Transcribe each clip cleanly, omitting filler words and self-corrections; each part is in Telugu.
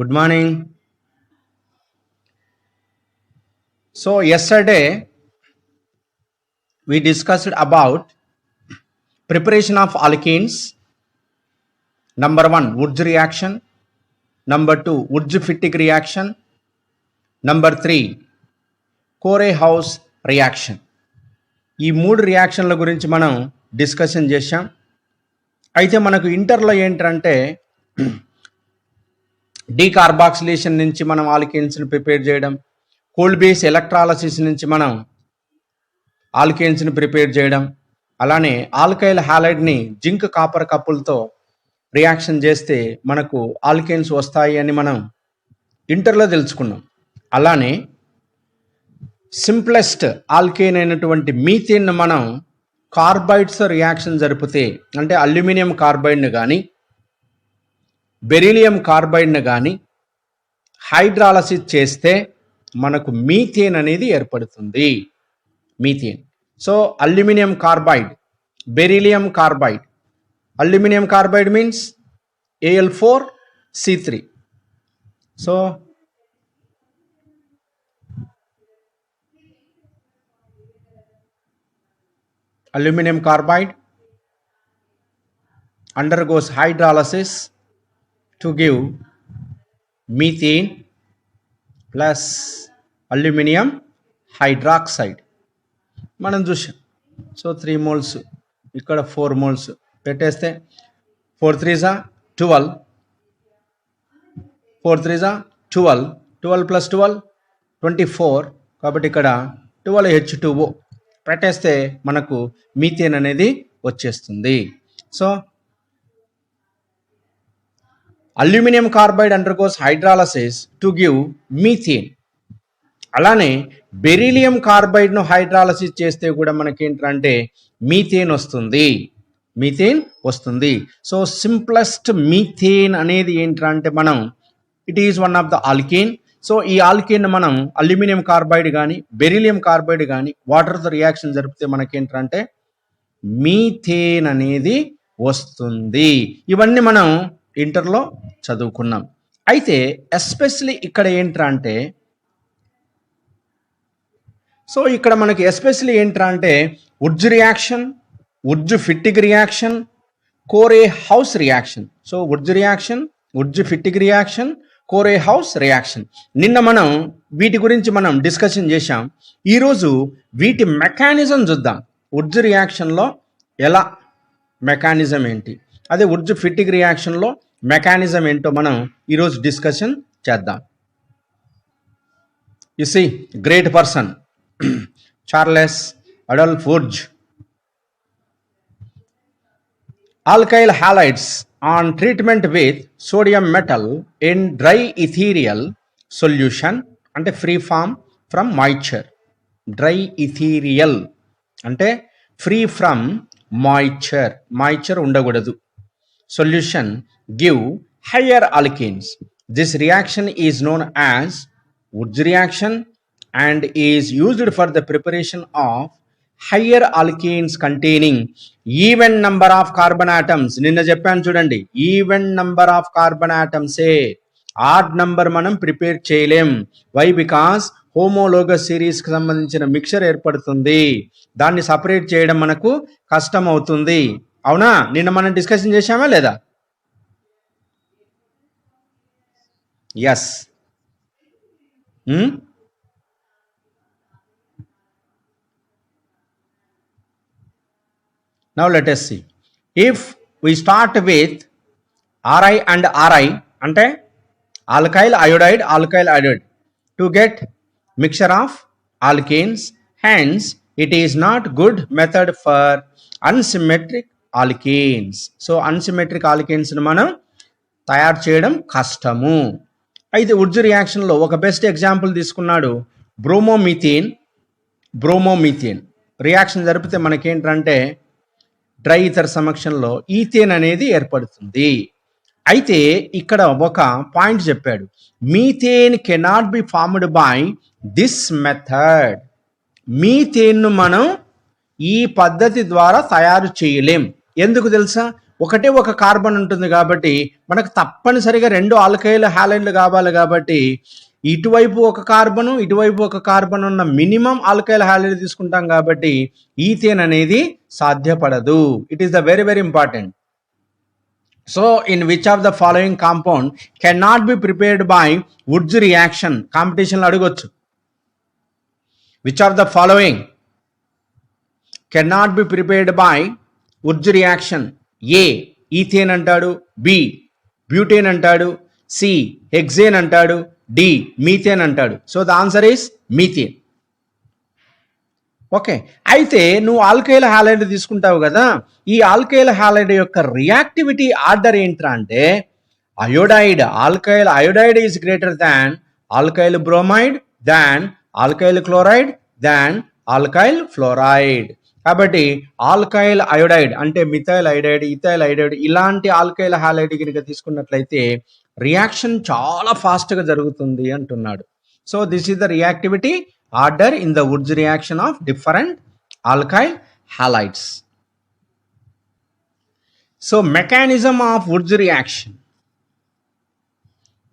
Good morning. So yesterday we discussed about preparation of alkenes. Number 1, Wurtz reaction. Number 2, Wurtz-Fittig reaction. Number 3, Corey-House reaction. ఈ 3 రియాక్షన్ల గురించి మనం డిస్కషన్ చేశాం. అయితే మనకు ఇంటర్లో ఏంటంటే డీకార్బాక్సిలేషన్ నుంచి మనం ఆల్కేన్స్ని ప్రిపేర్ చేయడం, కోల్డ్ బేస్ ఎలక్ట్రాలసిస్ నుంచి మనం ఆల్కేన్స్ని ప్రిపేర్ చేయడం, అలానే ఆల్కైల్ హాలైడ్ని జింక్ కాపర్ కప్పులతో రియాక్షన్ చేస్తే మనకు ఆల్కేన్స్ వస్తాయి అని మనం ఇంటర్లో తెలుసుకున్నాం. అలానే సింప్లెస్ట్ ఆల్కేన్ అయినటువంటి మీథేన్ను మనం కార్బైడ్స్తో రియాక్షన్ జరిపితే, అంటే అల్యూమినియం కార్బైడ్ను కానీ బెరీలియం కార్బైడ్ను కానీ హైడ్రాలసిస్ చేస్తే మనకు మీథేన్ అనేది ఏర్పడుతుంది. Methane. So aluminium carbide, beryllium carbide. Aluminium carbide means Al4C3. So aluminum carbide undergoes hydrolysis to give methane plus aluminum hydroxide. మనం చూసాం. సో 3 moles, ఇక్కడ 4 moles పెట్టేస్తే 4 3s 12, 4 3s 12, 12 plus 12 24. కాబట్టి ఇక్కడ 12H2O పెట్టేస్తే మనకు మీథేన్ అనేది వచ్చేస్తుంది. So aluminium carbide undergoes hydrolysis to give methane. అలానే బెరీలియం కార్బైడ్ను హైడ్రాలసిస్ చేస్తే కూడా మనకేంటంటే మీథేన్ వస్తుంది. సో సింప్లెస్ట్ మీథేన్ అనేది ఏంటంటే మనం it is one of the alkane. So ఈ ఆల్కేన్ మనం అల్యూమినియం కార్బైడ్ కానీ బెరీలియం కార్బైడ్ కానీ వాటర్తో రియాక్షన్ జరిపితే మనకేంటంటే మీథేన్ అనేది వస్తుంది. ఇవన్నీ మనం ఇంటర్లో చదువుకున్నాం. అయితే ఎస్పెషలీ ఇక్కడ ఏంటంటే సో ఇక్కడ మనకి ఎస్పెషలీ ఏంటంటే Wurtz reaction, Wurtz Fittig reaction, Corey House reaction. So Wurtz reaction, Wurtz Fittig reaction, Corey House reaction. నిన్న మనం వీటి గురించి మనం డిస్కషన్ చేశాం. ఈరోజు వీటి మెకానిజం చూద్దాం. వుర్ట్జ్ రియాక్షన్లో ఎలా మెకానిజం ఏంటి, అదే వుర్ట్జ్-ఫిట్టిగ్ రియాక్షన్లో మెకానిజం ఏంటో మనం ఈరోజు డిస్కషన్ చేద్దాం. You see great person Charles Adolphe Wurtz. Alkyl halides on treatment with sodium metal in dry ethereal solution అంటే free from moisture. Dry ethereal అంటే free from moisture ఉండకూడదు. Solution give higher alkenes. This reaction is known as Wurtz reaction and is used for the preparation of higher alkenes containing even number of carbon atoms. నిన్న చెప్పాను చూడండి, ఈవెన్ నంబర్ ఆఫ్ కార్బన్ ఆటమ్సే, ఆడ్ నంబర్ మనం ప్రిపేర్ చేయలేం. వై? బికాస్ హోమోలోగస్ సిరీస్కి సంబంధించిన మిక్చర్ ఏర్పడుతుంది, దాన్ని సపరేట్ చేయడం మనకు కష్టం అవుతుంది. అవునా? నిన్న మనం డిస్కషన్ చేశామా లేదా? Yes. Now let us see. If we start with Ri and Ri అంటే alkyl iodide to get mixture of alkanes. Hence it is not good method for unsymmetric alkanes. So unsymmetric alkanes ను మనం తయారు చేయడం కష్టము. అయితే వుర్ట్జ్ రియాక్షన్లో ఒక బెస్ట్ ఎగ్జాంపుల్ తీసుకున్నాడు, బ్రోమోమీథేన్ రియాక్షన్ జరిపితే మనకేంటంటే డ్రై ఈథర్ సమక్షంలో ఈథేన్ అనేది ఏర్పడుతుంది. అయితే ఇక్కడ ఒక పాయింట్ చెప్పాడు, methane cannot be formed by this method. మీథేన్ను మనం ఈ పద్ధతి ద్వారా తయారు చేయలేం. ఎందుకు తెలుసా? ఒకటే ఒక కార్బన్ ఉంటుంది కాబట్టి మనకు తప్పనిసరిగా 2 ఆల్కైల్ హాలైడ్లు కావాలి కాబట్టి ఇటువైపు ఒక కార్బను ఇటువైపు ఒక కార్బన్ ఉన్న మినిమం ఆల్కైల్ హాలైడ్ తీసుకుంటాం కాబట్టి ఈథేన్ అనేది సాధ్యపడదు. It is the very very important. So in which of the following compound can not be prepared by Wurtz reaction? కాంపిటీషన్లో అడగొచ్చు. Which of the following can not be prepared by Wurtz reaction? A ethane అంటాడు, బి బ్యూటేన్ అంటాడు, సి హెక్సేన్ అంటాడు, డి మీథేన్ అంటాడు. So the answer is methane. Okay, అయితే నువ్వు ఆల్కైల్ హాలైడ్ తీసుకుంటావు కదా, ఈ ఆల్కైల్ హాలైడ్ యొక్క రియాక్టివిటీ ఆర్డర్ ఏంట్రా అంటే iodide. Alkyl iodide is greater than alkyl bromide, than alkyl chloride, than alkyl fluoride. కాబట్టి ఆల్కైల్ అయోడైడ్ అంటే మిథైల్ ఐడైడ్, ఇథైల్ ఐడైడ్ ఇలాంటి ఆల్కైల్ హాలైడ్ కనుక తీసుకున్నట్లయితే రియాక్షన్ చాలా ఫాస్ట్గా జరుగుతుంది అంటున్నాడు. So this is the reactivity order in the Wurtz reaction of different alkyl halides. So mechanism of Wurtz reaction.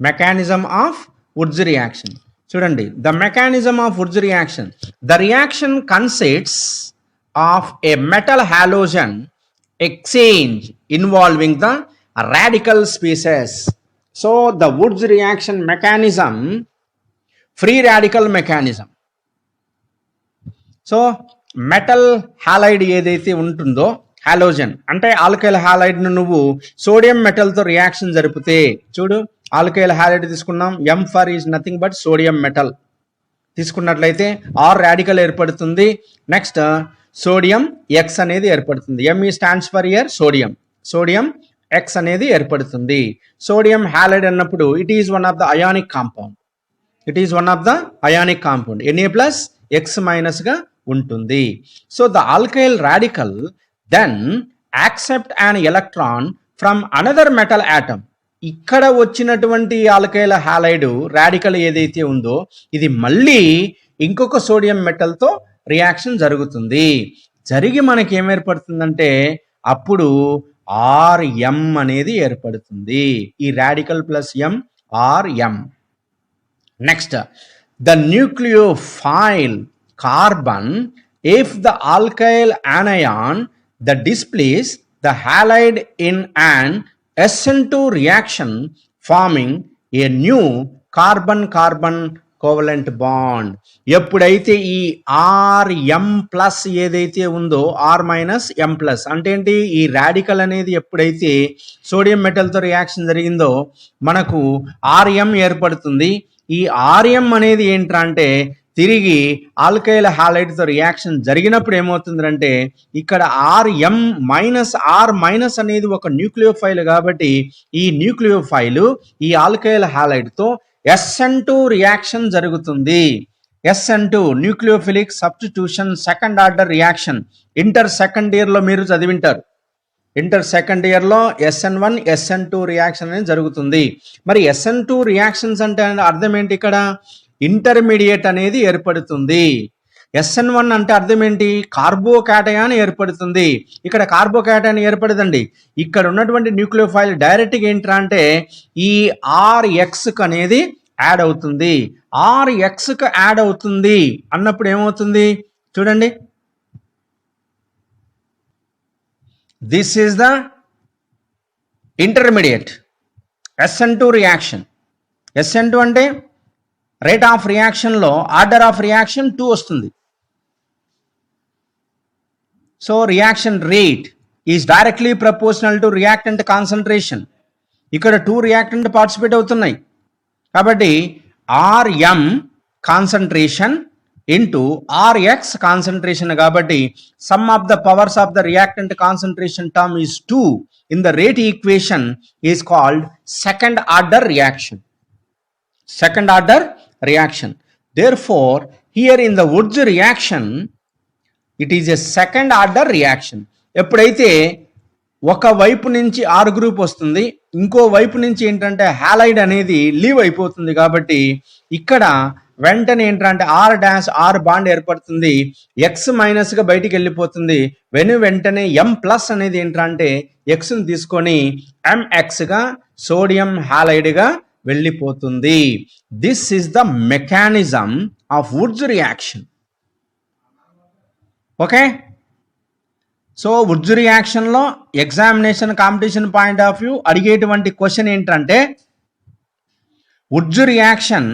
Mechanism of Wurtz reaction చూడండి. The mechanism of Wurtz reaction. The reaction consists of a metal halogen exchange involving the radical species. So the Woods reaction mechanism, free radical mechanism. So metal halide ఏదైతే ఉంటుందో, హాలోజన్ అంటే ఆల్కైల్ హాలైడ్ను నువ్వు సోడియం మెటల్తో రియాక్షన్ జరిపితే, చూడు ఆల్కైల్ హాలైడ్ తీసుకున్నాం, M for is nothing but sodium metal తీసుకున్నట్లయితే ఆర్ రాడికల్ ఏర్పడుతుంది. నెక్స్ట్ సోడియం ఎక్స్ అనేది ఏర్పడుతుంది. ME stands for here sodium, sodium X అనేది ఏర్పడుతుంది. సోడియం హాలైడ్ అన్నప్పుడు it is one of the ionic compound. It is one of the ionic compound. Na plus X మైనస్గా ఉంటుంది. So the alkyl radical then accept an electron from another metal atom. ఇక్కడ వచ్చినటువంటి ఆల్కైల్ హాలైడ్ రాడికల్ ఏదైతే ఉందో ఇది మళ్ళీ ఇంకొక సోడియం మెటల్తో రియాక్షన్ జరుగుతుంది. జరిగి మనకి ఏం ఏర్పడుతుందంటే అప్పుడు ఆర్ఎం అనేది ఏర్పడుతుంది. ఈ radical plus M RM. Next the nucleophile carbon if the alkyl anion that displays the halide in an SN2 reaction forming a new carbon-carbon covalent bond. ఎప్పుడైతే ఈ ఆర్ఎం ప్లస్ ఏదైతే ఉందో ఆర్ మైనస్ ఎం ప్లస్ అంటే ఏంటి, ఈ రాడికల్ అనేది ఎప్పుడైతే సోడియం మెటల్తో రియాక్షన్ జరిగిందో మనకు ఆర్ఎం ఏర్పడుతుంది. ఈ ఆర్ఎం అనేది ఏంట్రా అంటే తిరిగి ఆల్కైల్ హాలైడ్తో రియాక్షన్ జరిగినప్పుడు ఏమవుతుందంటే ఇక్కడ ఆర్ఎం మైనస్ ఆర్ మైనస్ అనేది ఒక న్యూక్లియోఫైల్ కాబట్టి ఈ న్యూక్లియోఫైల్ ఈ ఆల్కైల్ హాలైడ్తో SN2 రియాక్షన్ జరుగుతుంది. SN2 nucleophilic substitution second order reaction. Inter second ఇయర్లో మీరు చదివింటారు. ఇంటర్ సెకండ్ ఇయర్లో SN1 SN2 రియాక్షన్ అనేది జరుగుతుంది. మరి SN2 రియాక్షన్స్ అంటే అర్థం ఏంటి, ఇక్కడ ఇంటర్మీడియట్ అనేది ఏర్పడుతుంది. SN1 అంటే అర్థం ఏంటి, కార్బోకాటయాన్ ఏర్పడుతుంది. ఇక్కడ కార్బోకాటయాన్ ఏర్పడదండి. ఇక్కడ ఉన్నటువంటి న్యూక్లియోఫైల్ డైరెక్ట్గా ఏంట్రా అంటే ఈ RX అనేది యాడ్ అవుతుంది. RXకి యాడ్ అవుతుంది అన్నప్పుడు ఏమవుతుంది చూడండి, this is the intermediate SN2 reaction. SN2 అంటే రేట్ ఆఫ్ రియాక్షన్లో ఆర్డర్ ఆఫ్ రియాక్షన్ 2 వస్తుంది. So reaction rate is directly proportional to reactant concentration. ఇక్కడ 2 రియాక్టెంట్ పార్టిసిపేట్ అవుతున్నాయి కాబట్టి RM concentration into RX concentration కాబట్టి sum of the powers of the reactant concentration term is 2 in the rate equation is called second order reaction. Second order reaction. Therefore, here in the Woods reaction, it is a second order reaction. ఎప్పుడైతే ఒక వైపు నుంచి ఆర్ గ్రూప్ వస్తుంది, ఇంకో వైపు నుంచి ఏంటంటే హాలైడ్ అనేది లీవ్ అయిపోతుంది కాబట్టి ఇక్కడ వెంటనే ఏంటంటే ఆర్ డాష్ ఆర్ బాండ్ ఏర్పడుతుంది, ఎక్స్ మైనస్గా బయటికి వెళ్ళిపోతుంది. వెంటనే ఎం ప్లస్ అనేది ఏంటంటే ఎక్స్ని తీసుకొని ఎంఎక్స్గా సోడియం హాలైడ్గా వెళ్ళిపోతుంది. This is the mechanism of Wurtz reaction. Okay, so Wurtz రియాక్షన్లో examination competition point of view అడిగేటువంటి క్వశ్చన్ ఏంటంటే Wurtz reaction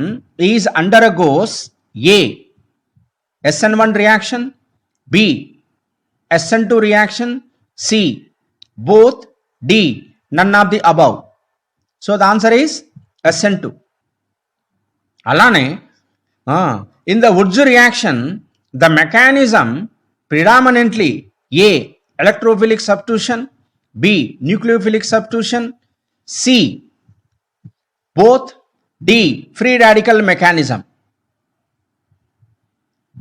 is undergoes A SN1 reaction, B SN2 reaction, C both, D none of the above. So the answer is SN2. అలానే in the Woods reaction the mechanism predominantly A electrophilic substitution, B nucleophilic substitution, C both, D free radical mechanism.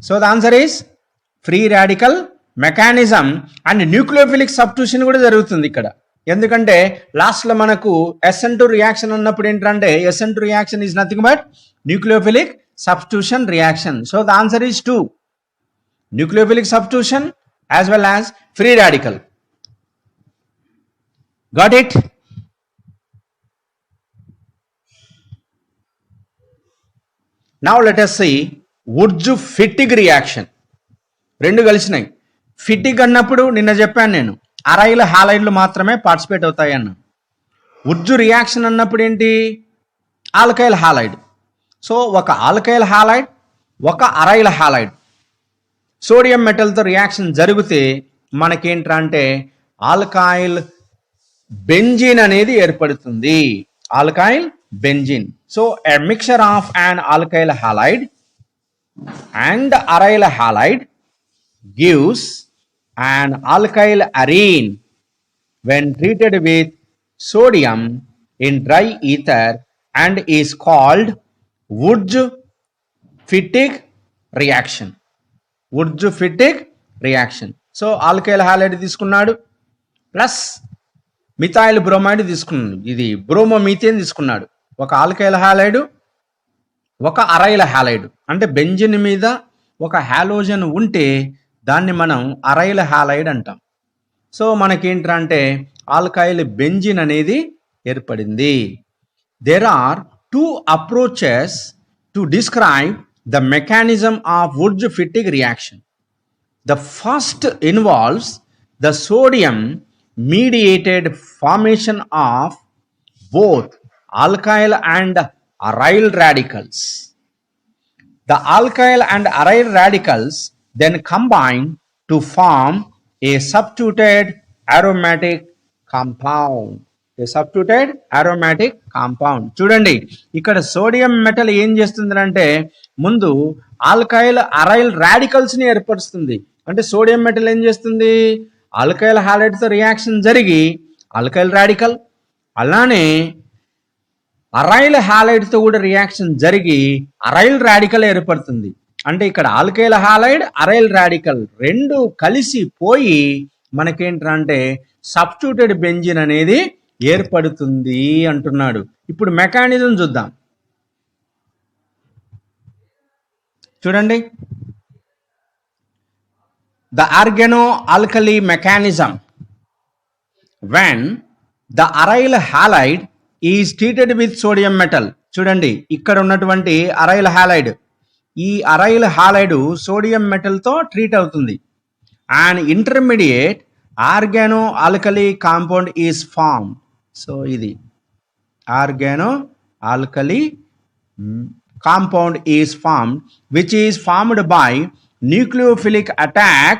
So the answer is free radical mechanism and nucleophilic substitution కూడా జరుగుతుంది ఇక్కడ. ఎందుకంటే లాస్ట్లో మనకు SN2 రియాక్షన్ అన్నప్పుడు ఏంటంటే SN2 reaction is nothing but nucleophilic substitution reaction. So the answer is 2, nucleophilic substitution as well as free radical. Got it? Now let us see Woods fatigue reaction. రెండు కలిసినాయి. ఫిటిగ్ అన్నప్పుడు నిన్న చెప్పాను నేను అరైల్ హాలైడ్లు మాత్రమే పార్టిసిపేట్ అవుతాయి అన్న. వుడ్స్ రియాక్షన్ అన్నప్పుడు ఏంటి? Alkyl halide. సో ఒక ఆల్కైల్ హాలైడ్, ఒక అరైల్ హాలైడ్ సోడియం మెటల్తో రియాక్షన్ జరిగితే మనకేంటంటే ఆల్కైల్ బెంజిన్ అనేది ఏర్పడుతుంది. Alkyl benzene. So a mixture of an alkyl halide and aryl halide gives an alkyl arene when treated with sodium in dry ether and is called Woods fatigue reaction. Woods fatigue reaction. So alkyl halide తీసుకున్నాడు ప్లస్ మిథైల్ బ్రోమైడ్ తీసుకున్నాడు, ఇది బ్రోమోమీథేన్ తీసుకున్నాడు. ఒక ఆల్కైల్ హాలైడ్, ఒక అరైల్ హాలైడ్. అంటే బెంజిన్ మీద ఒక హాలోజన్ ఉంటే దాన్ని మనం అరైల్ హాలైడ్ అంటాం. సో మనకేంటంటే ఆల్కైల్ బెంజిన్ అనేది ఏర్పడింది. There are 2 approaches to describe the mechanism of Woods fatigue reaction. The first involves the sodium mediated formation of both alkyl and aryl radicals. The alkyl and aryl radicals then combine to form a substituted aromatic compound. A substituted aromatic compound. చూడండి ఇక్కడ సోడియం మెటల్ ఏం చేస్తుందంటే ముందు ఆల్కైల్ అరైల్ రాడికల్స్ ని ఏర్పరుస్తుంది. అంటే సోడియం మెటల్ ఏం చేస్తుంది? ఆల్కైల్ హాలైడ్ తో రియాక్షన్ జరిగి ఆల్కైల్ రాడికల్, అలానే అరైల్ హాలైడ్ తో కూడా రియాక్షన్ జరిగి అరైల్ రాడికల్ ఏర్పడుతుంది. అంటే ఇక్కడ ఆల్కైల్ హాలైడ్, అరైల్ రాడికల్ రెండు కలిసి పోయి మనకేంటంటే సబ్స్టిట్యూటెడ్ బెంజిన్ అనేది ఏర్పడుతుంది అంటున్నాడు. ఇప్పుడు మెకానిజం చూద్దాం. చూడండి, the organoalkali mechanism when the aryl halide is treated with sodium metal. చూడండి ఇక్కడ ఉన్నటువంటి అరైల్ హాలైడ్, ఈ అరైల్ హాలైడ్ సోడియం మెటల్ తో ట్రీట్ అవుతుంది. And intermediate organoalkali compound is formed. So ఇది organoalkali compound is formed which is formed by nucleophilic attack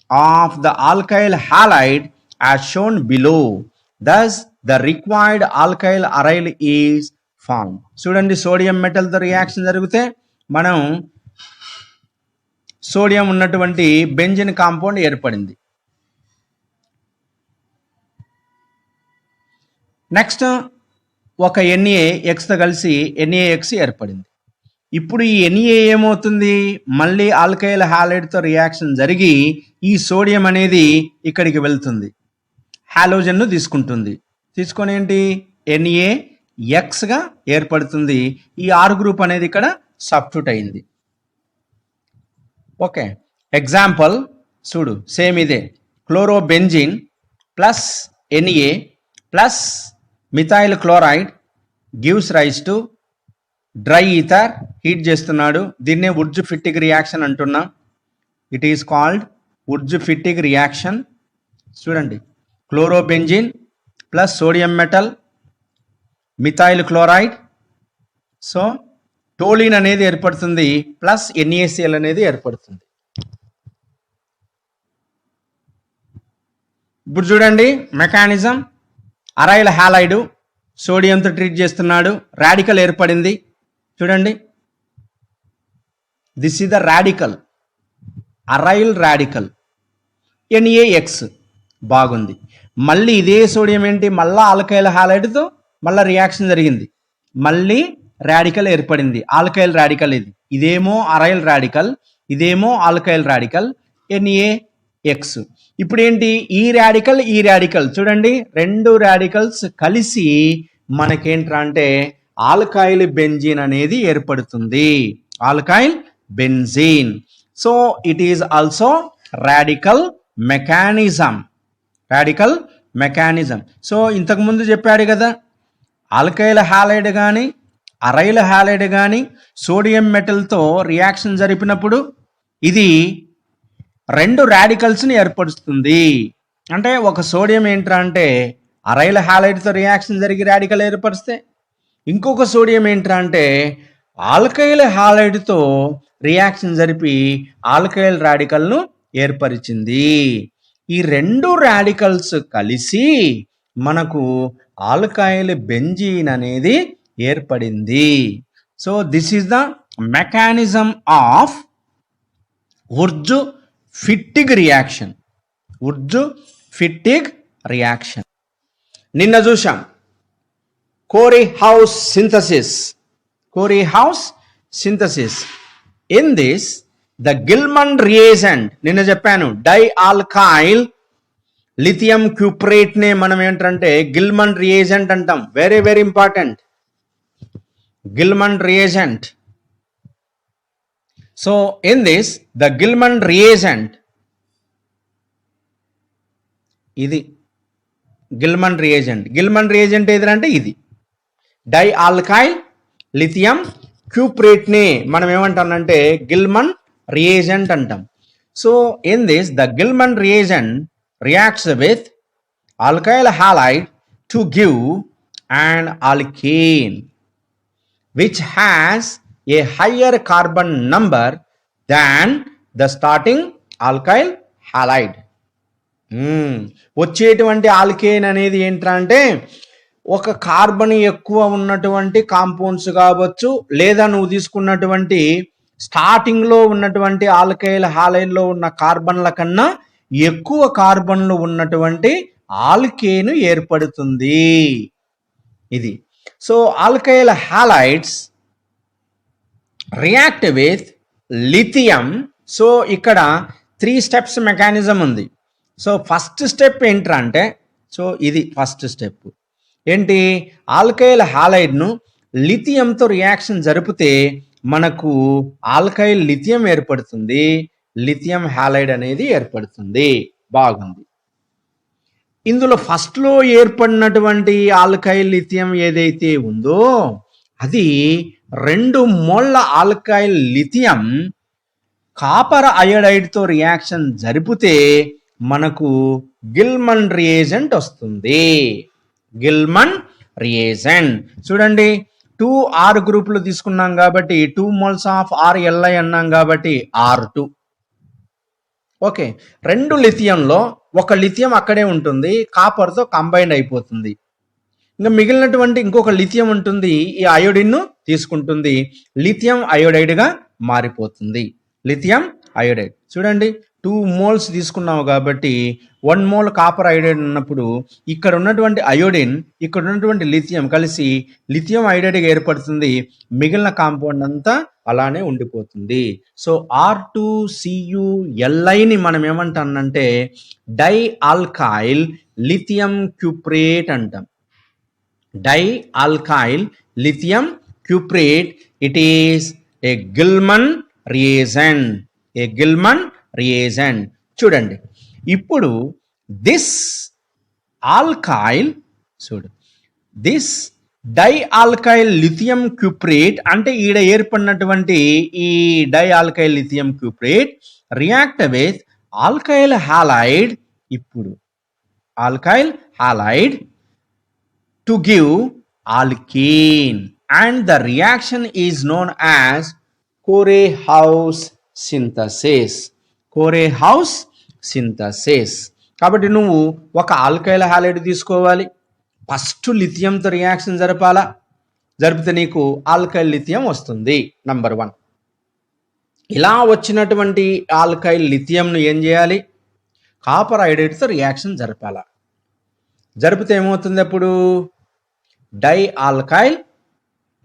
of the alkyl halide as shown below. Thus the required alkyl aryl is formed. చూడండి సోడియం మెటల్ తో రియాక్షన్ జరిగితే మనం సోడియం ఉన్నటువంటి బెంజిన్ కాంపౌండ్ ఏర్పడింది. నెక్స్ట్ ఒక NaX తో కలిసి NaX ఏర్పడింది. ఇప్పుడు ఈ Na ఏమవుతుంది? మళ్ళీ ఆల్కైల్ హాలైడ్తో రియాక్షన్ జరిగి ఈ సోడియం అనేది ఇక్కడికి వెళ్తుంది, హాలోజన్ను తీసుకుంటుంది. తీసుకొని ఏంటి NaX గా ఏర్పడుతుంది. ఈ R గ్రూప్ అనేది ఇక్కడ సబ్స్టిట్యూట్ అయింది. ఓకే, ఎగ్జాంపుల్ చూడు, సేమ్ ఇదే. Chlorobenzene plus Na plus methyl chloride gives rise to dry ether. Heat చేస్తున్నాడు, దీన్నే వుడ్జ్ ఫిట్టిగ్ రియాక్షన్ అంటున్నాం. It is called Wurtz Fittig reaction. చూడండి, chlorobenzene plus sodium metal methyl chloride, so toluene అనేది ఏర్పడుతుంది, ప్లస్ NaCl అనేది ఏర్పడుతుంది. ఇప్పుడు చూడండి మెకానిజం. అరైల్ హాలైడ్ సోడియంతో ట్రీట్ చేస్తున్నాడు, రాడికల్ ఏర్పడింది. చూడండి, this is the radical, aryl radical NaX. బాగుంది. మళ్ళీ ఇదే సోడియం ఏంటి, మళ్ళీ ఆల్కైల్ హాలైడ్తో మళ్ళీ రియాక్షన్ జరిగింది, మళ్ళీ రాడికల్ ఏర్పడింది, ఆల్కైల్ రాడికల్. ఇదేమో అరైల్ రాడికల్, ఇదేమో ఆల్కైల్ రాడికల్ NaX. ఇప్పుడు ఏంటి, ఈ రాడికల్ చూడండి, రెండు రాడికల్స్ కలిసి మనకేంట్రా అంటే ఆల్కైల్ బెంజీన్ అనేది ఏర్పడుతుంది, alkyl benzene. So it is also radical mechanism, radical mechanism. So ఇంతకుముందు చెప్పాడు కదా, ఆల్కైల్ హాలైడ్ కానీ అరైల్ హాలైడ్ కానీ సోడియం మెటల్తో రియాక్షన్ జరిపినప్పుడు ఇది రెండు రాడికల్స్ని ఏర్పరుస్తుంది. అంటే ఒక సోడియం ఏంట్రా అంటే అరైల్ హాలైడ్తో రియాక్షన్ జరిగి రాడికల్ ఏర్పరిస్తే, ఇంకొక సోడియం ఏంట్రా అంటే ఆల్కైల్ హాలైడ్తో రియాక్షన్ జరిపి ఆల్కైల్ రాడికల్ను ఏర్పరిచింది. ఈ రెండు రాడికల్స్ కలిసి మనకు ఆల్కైల్ బెంజీన్ అనేది ఏర్పడింది. So this is the mechanism of Wurtz Fittig reaction, Wurtz Fittig reaction. నిన్న చూసాం Corey House synthesis, Corey House synthesis. In this the Gilman reagent, నిన్న చెప్పాను డై ఆల్కైల్ లిథియం క్యూప్రేట్ నే మనం ఏంటంటే గిల్మన్ రియేజెంట్ అంటాం. Very very important, Gilman reagent. So in this the Gilman reagent, ఇది గిల్మన్ రియేజెంట్. గిల్మన్ రియేజెంట్ ఏదంటే ఇది డై ఆల్కైల్ లిథియం క్యూప్రేట్ నే మనం ఏమంటామంటే గిల్మన్ రియేజెంట్ అంటాం. So in this the Gilman reagent reacts with alkyl halide to give an alkane which has a higher carbon number than the starting alkyl halide. వచ్చేటువంటి ఆల్కేన్ అనేది ఏంట్రా అంటే ఒక కార్బన్ ఎక్కువ ఉన్నటువంటి కాంపౌండ్స్ కావచ్చు, లేదా నువ్వు తీసుకున్నటువంటి స్టార్టింగ్లో ఉన్నటువంటి ఆల్కైల్ హాలైడ్లో ఉన్న కార్బన్ల కన్నా ఎక్కువ కార్బన్లు ఉన్నటువంటి ఆల్కేను ఏర్పడుతుంది ఇది. So alkyl halides react with lithium. So ఇక్కడ 3 స్టెప్స్ మెకానిజం ఉంది. సో ఫస్ట్ స్టెప్ ఏంట్రా అంటే, సో ఇది ఫస్ట్ స్టెప్ ఏంటి, ఆల్కైల్ హాలైడ్ను లిథియంతో రియాక్షన్ జరిపితే మనకు ఆల్కైల్ లిథియం ఏర్పడుతుంది, లిథియం హాలైడ్ అనేది ఏర్పడుతుంది. బాగుంది. ఇందులో ఫస్ట్లో ఏర్పడినటువంటి ఆల్కైల్ లిథియం ఏదైతే ఉందో అది 2 మోల్ల ఆల్కైల్ లిథియం కాపర్ అయోడైడ్తో రియాక్షన్ జరిపితే మనకు గిల్మన్ రియేజెంట్ వస్తుంది, గిల్మన్ రియేజెంట్. చూడండి 2 R గ్రూపులు తీసుకున్నాం కాబట్టి 2 మోల్స్ ఆఫ్ RLi అన్నాం కాబట్టి R2. ఓకే, 2 లిథియంలో ఒక లిథియం అక్కడే ఉంటుంది, కాపర్తో కంబైండ్ అయిపోతుంది. ఇంకా మిగిలినటువంటి ఇంకొక లిథియం ఉంటుంది, ఈ అయోడిన్ను తీసుకుంటుంది, లిథియం అయోడైడ్గా మారిపోతుంది, లిథియం అయోడైడ్. చూడండి 2 మోల్స్ తీసుకున్నావు కాబట్టి 1 మోల్ కాపర్ అయోడైడ్ ఉన్నప్పుడు ఇక్కడ ఉన్నటువంటి అయోడిన్ ఇక్కడ ఉన్నటువంటి లిథియం కలిసి లిథియం అయోడైడ్గా ఏర్పడుతుంది, మిగిలిన కాంపౌండ్ అంతా అలానే ఉండిపోతుంది. సో R2CuLiని మనం ఏమంటానంటే డై ఆల్కైల్ లిథియం క్యూప్రేట్ అంటాం, di alkyl lithium cuprate. It is a Gilman reagent, a Gilman reagent. చూడండి, ఇప్పుడు దిస్ ఆల్కైల్, చూడు, దిస్ డైఆల్కైల్ లిథియం క్యూప్రేట్ అంటే ఈడ ఏర్పడినటువంటి ఈ dialkyl lithium cuprate react with alkyl halide, ఇప్పుడు alkyl halide to give alkene, and the reaction is known as Corey-House synthesis. Corey-House synthesis. కాబట్టి నువ్వు ఒక ఆల్కైల్ హాలైడ్ తీసుకోవాలి, ఫస్ట్ లిథియంతో రియాక్షన్ జరపాలా, జరిపితే నీకు ఆల్కైల్ లిథియం వస్తుంది. నంబర్ 1. ఇలా వచ్చినటువంటి ఆల్కైల్ లిథియంను ఏం చేయాలి, కాపర్ ఐడైడ్తో రియాక్షన్ జరపాలా. జరిపితే ఏమవుతుంది, అప్పుడు డైఆల్కైల్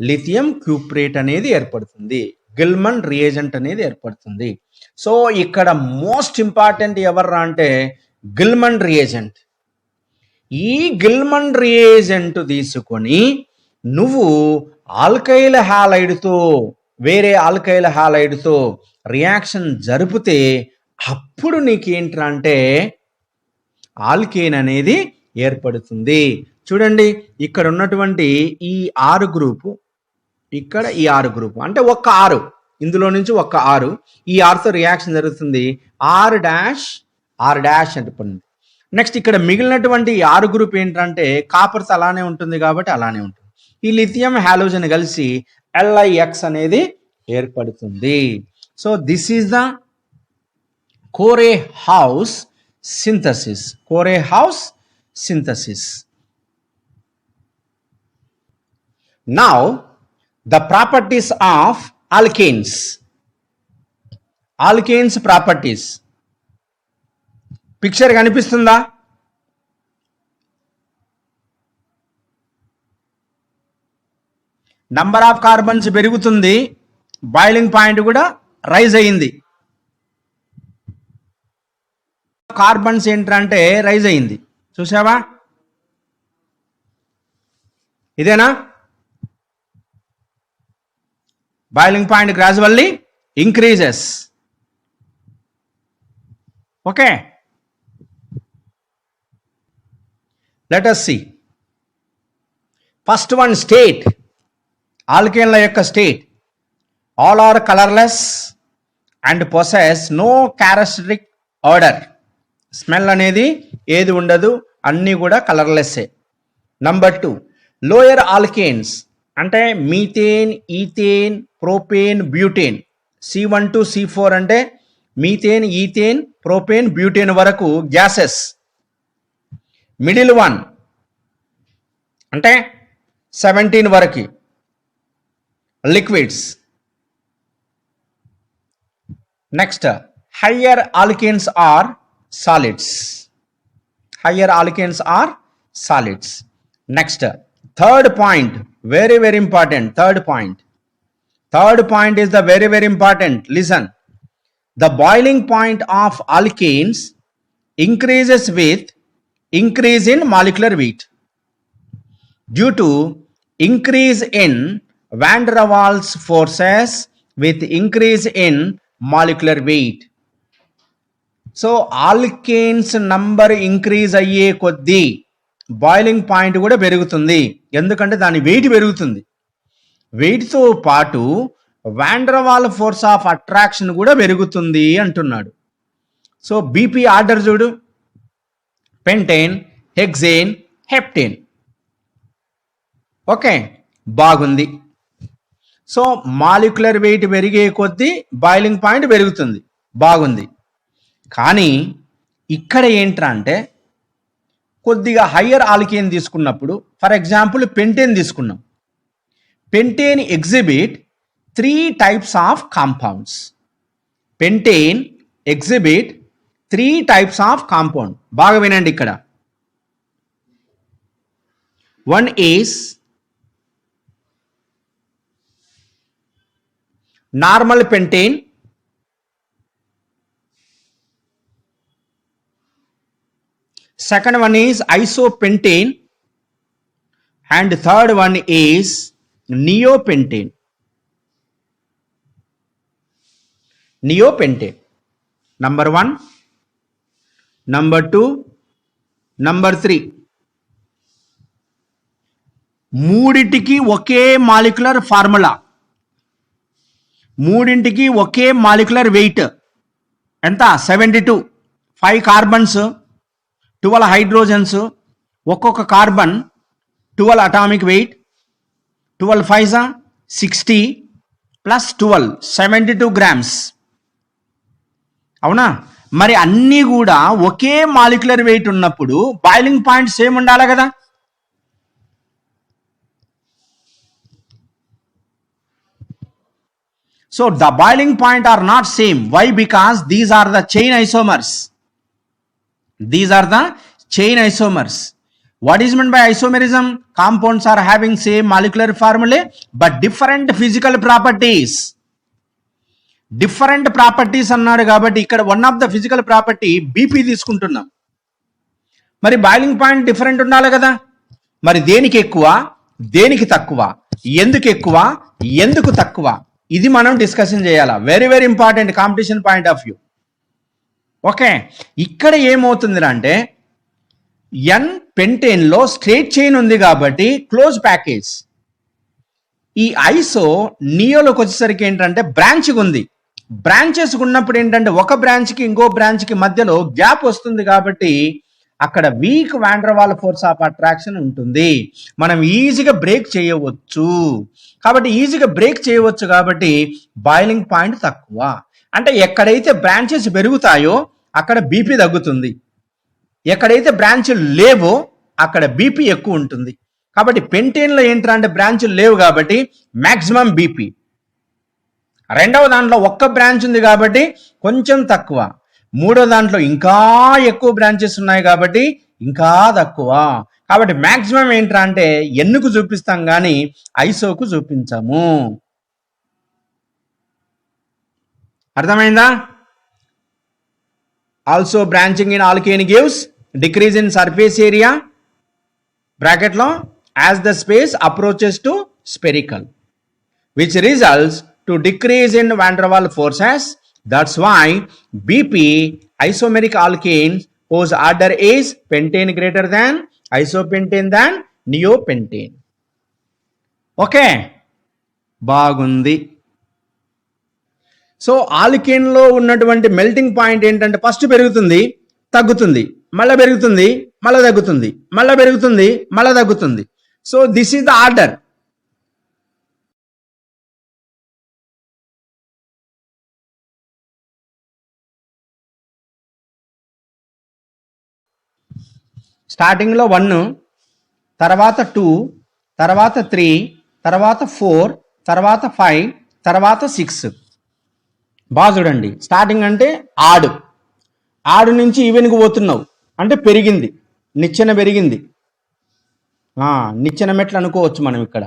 లిథియం క్యూప్రేట్ అనేది ఏర్పడుతుంది, గిల్మన్ రియేజెంట్ అనేది ఏర్పడుతుంది. సో ఇక్కడ మోస్ట్ ఇంపార్టెంట్ ఎవర్రా అంటే గిల్మన్ రియేజెంట్. ఈ గిల్మన్ రియేజెంట్ తీసుకొని నువ్వు ఆల్కైల్ హాలైడ్తో, వేరే ఆల్కైల్ హాలైడ్తో రియాక్షన్ జరిపితే అప్పుడు నీకేంట్రా అంటే ఆల్కేన్ అనేది ఏర్పడుతుంది. చూడండి, ఇక్కడ ఉన్నటువంటి ఈ 6 గ్రూపు, ఇక్కడ ఈ 6 గ్రూపు అంటే ఒక్క 6, ఇందులో నుంచి ఒక్క 6, ఈ 6తో రియాక్షన్ జరుగుతుంది, R డాష్ అంటే పడింది. నెక్స్ట్ ఇక్కడ మిగిలినటువంటి 6 గ్రూప్ ఏంటంటే కాపర్స్ అలానే ఉంటుంది కాబట్టి అలానే ఉంటుంది. ఈ లిథియం హాలోజన్ కలిసి LiX అనేది ఏర్పడుతుంది. So this is the Corey-House synthesis. Corey-House synthesis. Now the properties of alkanes. Alkanes properties. Picture కనిపిస్తుందా? నంబర్ ఆఫ్ కార్బన్స్ పెరుగుతుంది, బాయిలింగ్ పాయింట్ కూడా రైజ్ అయ్యింది. కార్బన్స్ ఏంటంటే రైజ్ అయ్యింది, చూసావా? ఇదేనా? Boiling point gradually increases. Okay, let us see. First one, state. ఆల్కేన్ల యొక్క state. All are colourless and possess no characteristic odour. Smell అనేది ఏది ఉండదు, అన్నీ కూడా కలర్లెస్సే. నంబర్ 2, లోయర్ ఆల్కేన్స్ అంటే methane, ethane, propane, butane. C1 to C4 అంటే మీథేన్, ఈథేన్, ప్రోపేన్, బ్యూటేన్ వరకు గ్యాసెస్. మిడిల్ వన్ అంటే 17 వరకు liquids. Next, higher alkanes are solids. Higher alkanes are solids. Next, third point, very very important. Third point is the very very important. Listen, the boiling point of alkanes increases with increase in molecular weight due to increase in van der Waals forces with increase in molecular weight. So alkanes number increase అయ్యే కొద్దీ బాయిలింగ్ పాయింట్ కూడా పెరుగుతుంది, ఎందుకంటే దాని వెయిట్ పెరుగుతుంది. వెయిట్తో పాటు van der Waal force of attraction కూడా పెరుగుతుంది అంటున్నాడు. సో బీపీ ఆర్డర్ చూడు, పెంటేన్, హెక్సేన్, హెప్టేన్. ఓకే, బాగుంది. సో మాలిక్యులర్ వెయిట్ పెరిగే కొద్దీ బాయిలింగ్ పాయింట్ పెరుగుతుంది, బాగుంది. కానీ ఇక్కడ ఏంట్రా అంటే కొద్దిగా హయ్యర్ ఆల్కేన్ తీసుకున్నప్పుడు, ఫర్ ఎగ్జాంపుల్ పెంటేన్ తీసుకున్నాం. Pentane exhibit 3 types of compounds. Pentane exhibit 3 types of compound. బాగా వినండి ఇక్కడ. One is normal pentane, second one is isopentane, and third one is neopentane. Neopentane. Number 1, number 2, number 3. మూడింటికి ఒకే మాలిక్యులర్ ఫార్ములా, మూడింటికి ఒకే మాలిక్యులర్ వెయిట్ ఎంత? 72. 5 కార్బన్స్, 12 హైడ్రోజన్స్, ఒక్కొక్క carbon 12 atomic weight, 12 5 60 plus 12 72 grams. అవునా? మరి అన్నీ కూడా ఒకే మాలిక్యులర్ వెయిట్ ఉన్నప్పుడు బాయిలింగ్ పాయింట్ సేమ్ ఉండాలి కదా. So the boiling point are not same. Why? Because these are the chain isomers. These are the chain isomers. What is meant by isomerism? Compounds are having same molecular formulae but different physical properties. Different properties అన్నాడు కాబట్టి ఇక్కడ one of the physical property BP తీసుకుంటున్నాం. మరి బాయిలింగ్ పాయింట్ డిఫరెంట్ ఉండాలి కదా. మరి దేనికి ఎక్కువ, దేనికి తక్కువ, ఎందుకు ఎక్కువ, ఎందుకు తక్కువ, ఇది మనం డిస్కషన్ చేయాలా. Very very important competition point of view. Okay, ఇక్కడ ఏమవుతుంది అంటే ఎన్ పెంటేన్లో స్ట్రేట్ చైన్ ఉంది కాబట్టి క్లోజ్ ప్యాకేజ్. ఈ ఐసో నియోలోకి వచ్చేసరికి ఏంటంటే బ్రాంచ్గా ఉంది. బ్రాంచెస్ ఉన్నప్పుడు ఏంటంటే ఒక బ్రాంచ్కి ఇంకో బ్రాంచ్కి మధ్యలో గ్యాప్ వస్తుంది కాబట్టి అక్కడ week van der Waal force of attraction ఉంటుంది. మనం ఈజీగా బ్రేక్ చేయవచ్చు. కాబట్టి ఈజీగా బ్రేక్ చేయవచ్చు కాబట్టి బాయిలింగ్ పాయింట్ తక్కువ. అంటే ఎక్కడైతే బ్రాంచెస్ పెరుగుతాయో అక్కడ బీపీ తగ్గుతుంది, ఎక్కడైతే బ్రాంచ్లు లేవో అక్కడ బీపీ ఎక్కువ ఉంటుంది. కాబట్టి పెంటేన్లో ఏంటంటే బ్రాంచ్లు లేవు కాబట్టి మ్యాక్సిమం బీపీ. రెండవ దాంట్లో ఒక్క బ్రాంచ్ ఉంది కాబట్టి కొంచెం తక్కువ. మూడో దాంట్లో ఇంకా ఎక్కువ బ్రాంచెస్ ఉన్నాయి కాబట్టి ఇంకా తక్కువ. కాబట్టి మ్యాక్సిమం ఏంట్రా అంటే ఎన్నుకు చూపిస్తాం కానీ ఐసోకు చూపించము. అర్థమైందా? Also branching in alkane gives decrease in surface area బ్రాకెట్లో as the space approaches to spherical which results to decrease in van der Waals forces. That's why BP isomeric alkane whose order is pentane greater than isopentane than neopentane. Okay, బాగుంది. సో ఆల్కేన్లో ఉన్నటువంటి మెల్టింగ్ పాయింట్ ఏంటంటే ఫస్ట్ పెరుగుతుంది, తగ్గుతుంది, మళ్ళీ పెరుగుతుంది, మళ్ళీ తగ్గుతుంది, మళ్ళీ పెరుగుతుంది, మళ్ళీ తగ్గుతుంది. So this is the order. స్టార్టింగ్లో 1, తర్వాత 2, తర్వాత 3, తర్వాత 4, తర్వాత 5, తర్వాత 6. బాగా చూడండి. స్టార్టింగ్ అంటే ఆడు నుంచి ఈవెన్కి పోతున్నావు అంటే పెరిగింది, నిచ్చెన పెరిగింది. నిచ్చెన మెట్లు అనుకోవచ్చు మనం ఇక్కడ.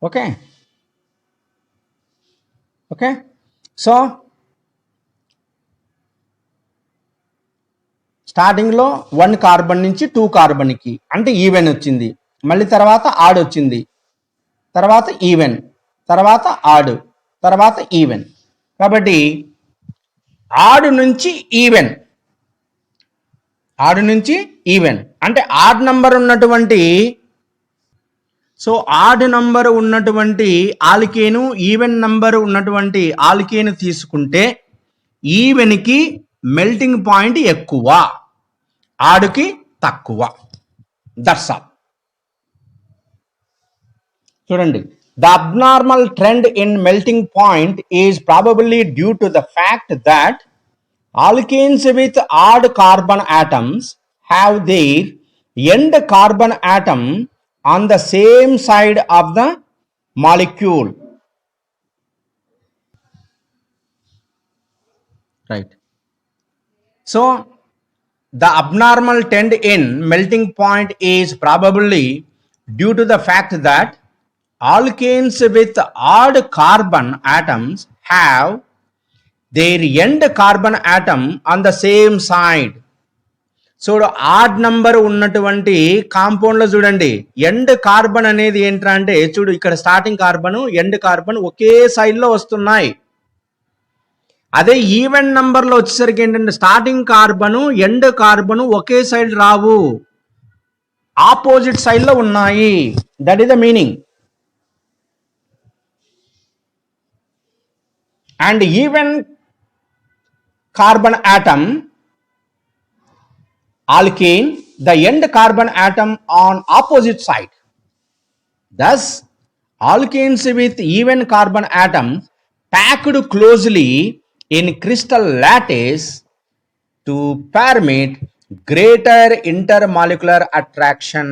ఓకే ఓకే సో స్టార్టింగ్లో 1 కార్బన్ నుంచి 2 కార్బన్కి అంటే ఈవెన్ వచ్చింది. మళ్ళీ తర్వాత ఆడ్ వచ్చింది, తర్వాత ఈవెన్, తర్వాత ఆడ్, తర్వాత ఈవెన్. కాబట్టి ఆడ్ నుంచి ఈవెన్, ఆడ్ నుంచి ఈవెన్ అంటే ఆడ్ నంబర్ ఉన్నటువంటి, సో ఆడ్ నంబర్ ఉన్నటువంటి ఆల్కేను ఈవెన్ నంబర్ ఉన్నటువంటి ఆల్కేను తీసుకుంటే ఈవెన్కి మెల్టింగ్ పాయింట్ ఎక్కువ, ఆడుకి తక్కువ. That's all. చూడండి, the abnormal trend in melting point is probably due to the fact that alkanes with odd carbon atoms have their end carbon atom on the same side of the molecule. Right. So the abnormal trend in melting point is probably due to the fact that alkanes with odd carbon atoms have their end carbon atom on the same side. చూడు ఆడ్ నంబర్ ఉన్నటువంటి కాంపౌండ్ లో చూడండి ఎండ్ కార్బన్ అనేది ఏంట్రా అంటే చూడు ఇక్కడ స్టార్టింగ్ కార్బన్ ఎండ్ కార్బన్ ఒకే సైడ్ లో వస్తున్నాయి. అదే ఈవెన్ నంబర్ లో వచ్చేసరికి ఏంటంటే స్టార్టింగ్ కార్బన్ ఎండ్ కార్బన్ ఒకే సైడ్ రావు, ఆపోజిట్ సైడ్ లో ఉన్నాయి. That is the meaning. And even carbon atom alkane, the end carbon atom on opposite side. Thus, alkanes with even carbon atoms packed closely in crystal lattice to permit greater intermolecular attraction.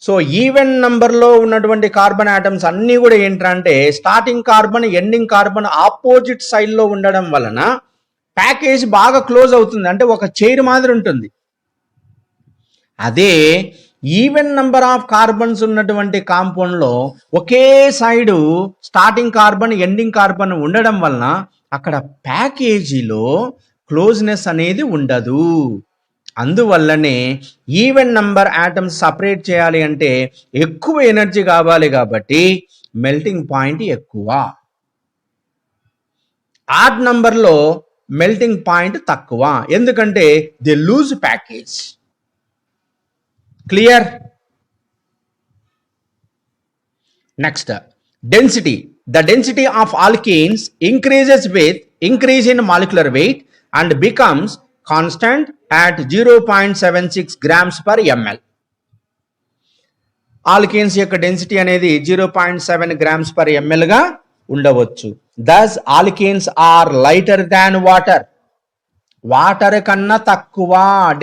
So even నంబర్లో ఉన్నటువంటి కార్బన్ ఆటమ్స్ అన్నీ కూడా ఏంటంటే starting carbon ending carbon opposite సైడ్లో ఉండడం వలన ప్యాకేజ్ బాగా క్లోజ్ అవుతుంది, అంటే ఒక చైర్ మాదిరి ఉంటుంది. అదే ఈవెన్ నంబర్ ఆఫ్ కార్బన్స్ ఉన్నటువంటి కాంపౌండ్లో ఒకే side starting carbon ending carbon ఉండడం వలన అక్కడ ప్యాకేజీలో క్లోజ్నెస్ అనేది ఉండదు. అందువల్లనే ఈవెన్ నంబర్ ఆటమ్స్ సపరేట్ చేయాలి అంటే ఎక్కువ ఎనర్జీ కావాలి కాబట్టి మెల్టింగ్ పాయింట్ ఎక్కువ. ఆడ్ నంబర్లో మెల్టింగ్ పాయింట్ తక్కువ, ఎందుకంటే they loose package. Clear? Next density. The density of alkanes increases with increase in molecular weight and becomes constant at 0.76 grams per ml. Alkanes యొక్క డెన్సిటీ అనేది 0.7 grams per ml గా ఉండవచ్చు. Thus alkanes are lighter than water. Water కన్నా తక్కువ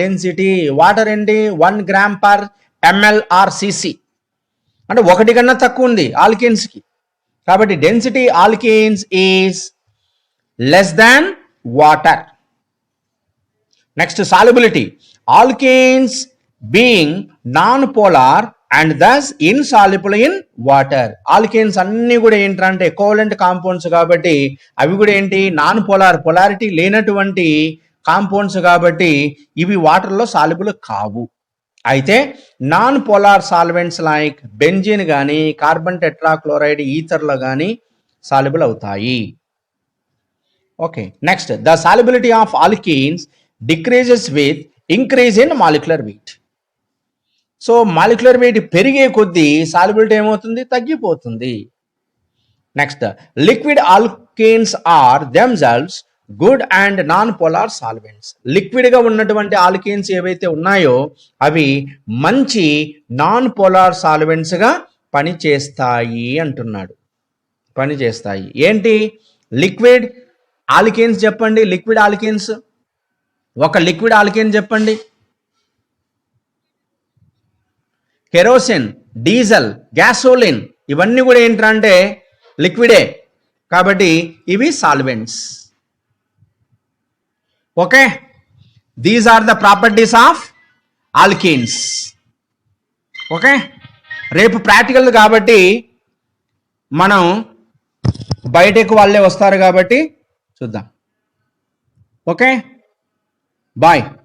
డెన్సిటీ. వాటర్ ఏంటి 1 gram per ml or cc, అంటే 1 కన్నా తక్కువ ఉంది ఆల్కేన్స్ కి. కాబట్టి density alkanes is less than water. Next solubility. Alkanes being non polar and thus insoluble in water. Alkanes అన్ని కూడా ఏంటంటే కోవలెంట్ కాంపౌండ్స్ కాబట్టి అవి కూడా ఏంటి నాన్ పోలార్, పొలారిటీ లేనటువంటి కాంపౌండ్స్ కాబట్టి ఇవి వాటర్లో సాల్యుబుల్ కావు. అయితే non polar solvents like benzene కానీ కార్బన్ టెట్రాక్లోరైడ్ ఈథర్లో కానీ సాల్యుబుల్ అవుతాయి. Okay, next the solubility of alkanes decreases with increase in molecular weight. So molecular weight పెరిగే కొద్దీ సాల్యుబిలిటీ ఏమవుతుంది? తగ్గిపోతుంది. Next liquid alkanes are themselves good and non polar solvents. లిక్విడ్గా ఉన్నటువంటి ఆల్కేన్స్ ఏవైతే ఉన్నాయో అవి మంచి నాన్ పోలార్ సాల్వెంట్స్గా పనిచేస్తాయి అంటున్నాడు. పనిచేస్తాయి. ఏంటి లిక్విడ్ ఆల్కేన్స్ చెప్పండి. లిక్విడ్ ఆల్కేన్స్ ఒక లిక్విడ్ ఆల్కేన్ చెప్పండి. కెరోసిన్, డీజిల్, గ్యాసోలిన్ ఇవన్నీ కూడా ఏంటంటే లిక్విడే కాబట్టి ఇవి solvents. Okay, these are the properties of alkanes. Okay, రేపు ప్రాక్టికల్ కాబట్టి మనం బయటకు వాళ్ళే వస్తారు కాబట్టి చూద్దాం. Okay, bye.